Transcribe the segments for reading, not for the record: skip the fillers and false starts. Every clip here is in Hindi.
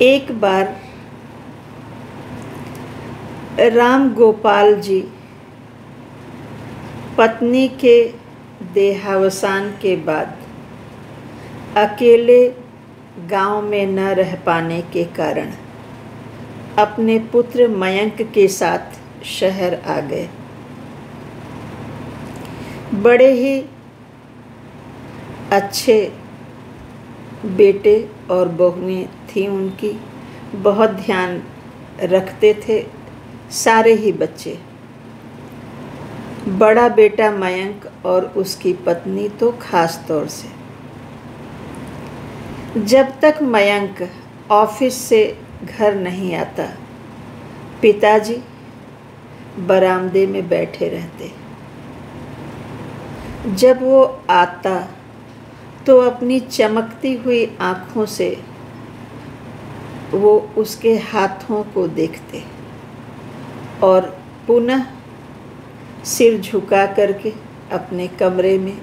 एक बार राम गोपाल जी पत्नी के देहावसान के बाद अकेले गांव में न रह पाने के कारण अपने पुत्र मयंक के साथ शहर आ गए। बड़े ही अच्छे बेटे और बहुएं थीं उनकी, बहुत ध्यान रखते थे सारे ही बच्चे। बड़ा बेटा मयंक और उसकी पत्नी तो खास तौर से। जब तक मयंक ऑफिस से घर नहीं आता, पिताजी बरामदे में बैठे रहते। जब वो आता तो अपनी चमकती हुई आँखों से वो उसके हाथों को देखते और पुनः सिर झुका करके अपने कमरे में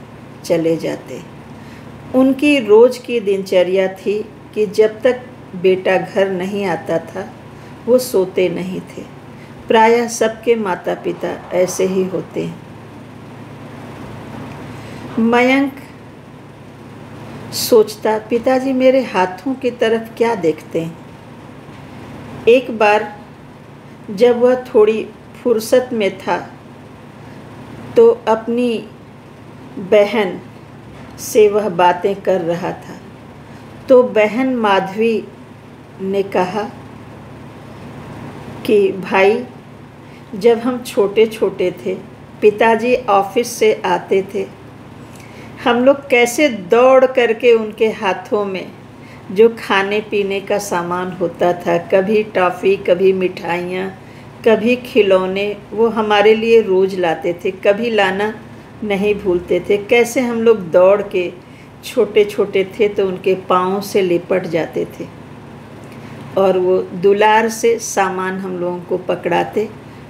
चले जाते। उनकी रोज़ की दिनचर्या थी कि जब तक बेटा घर नहीं आता था वो सोते नहीं थे। प्रायः सबके माता पिता ऐसे ही होते हैं। मयंक सोचता, पिताजी मेरे हाथों की तरफ क्या देखते हैं। एक बार जब वह थोड़ी फुर्सत में था तो अपनी बहन से वह बातें कर रहा था, तो बहन माधवी ने कहा कि भाई, जब हम छोटे छोटे थे, पिताजी ऑफिस से आते थे, हम लोग कैसे दौड़ करके उनके हाथों में जो खाने पीने का सामान होता था, कभी टॉफ़ी, कभी मिठाइयाँ, कभी खिलौने, वो हमारे लिए रोज़ लाते थे, कभी लाना नहीं भूलते थे। कैसे हम लोग दौड़ के, छोटे छोटे थे तो उनके पाँव से लिपट जाते थे और वो दुलार से सामान हम लोगों को पकड़ाते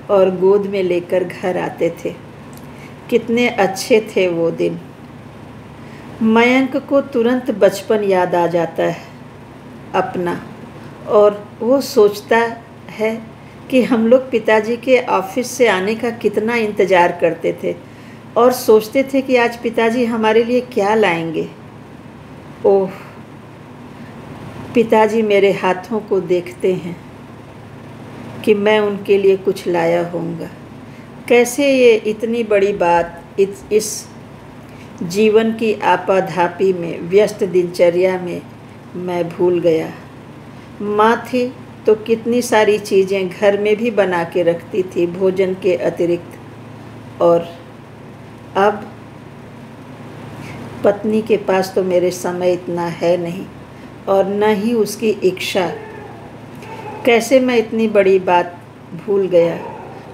और गोद में लेकर घर आते थे। कितने अच्छे थे वो दिन। मयंक को तुरंत बचपन याद आ जाता है अपना, और वो सोचता है कि हम लोग पिताजी के ऑफिस से आने का कितना इंतज़ार करते थे और सोचते थे कि आज पिताजी हमारे लिए क्या लाएंगे। ओह, पिताजी मेरे हाथों को देखते हैं कि मैं उनके लिए कुछ लाया होऊंगा। कैसे ये इतनी बड़ी बात इस जीवन की आपाधापी में, व्यस्त दिनचर्या में मैं भूल गया। माँ थी तो कितनी सारी चीज़ें घर में भी बना के रखती थी भोजन के अतिरिक्त, और अब पत्नी के पास तो मेरे समय इतना है नहीं और न ही उसकी इच्छा। कैसे मैं इतनी बड़ी बात भूल गया।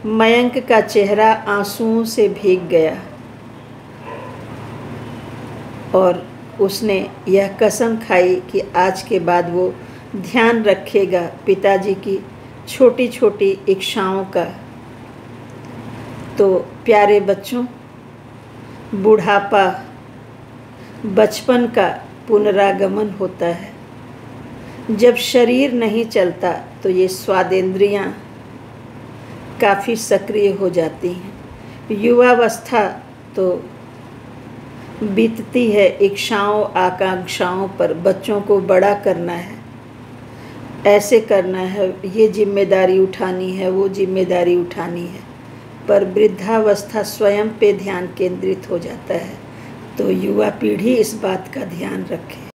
मयंक का चेहरा आंसुओं से भीग गया और उसने यह कसम खाई कि आज के बाद वो ध्यान रखेगा पिताजी की छोटी छोटी इच्छाओं का। तो प्यारे बच्चों, बुढ़ापा बचपन का पुनरागमन होता है। जब शरीर नहीं चलता तो ये स्वादेंद्रियां काफ़ी सक्रिय हो जाती हैं। युवावस्था तो बीतती है इच्छाओं आकांक्षाओं पर। बच्चों को बड़ा करना है, ऐसे करना है, ये जिम्मेदारी उठानी है, वो जिम्मेदारी उठानी है, पर वृद्धावस्था स्वयं पे ध्यान केंद्रित हो जाता है। तो युवा पीढ़ी इस बात का ध्यान रखे।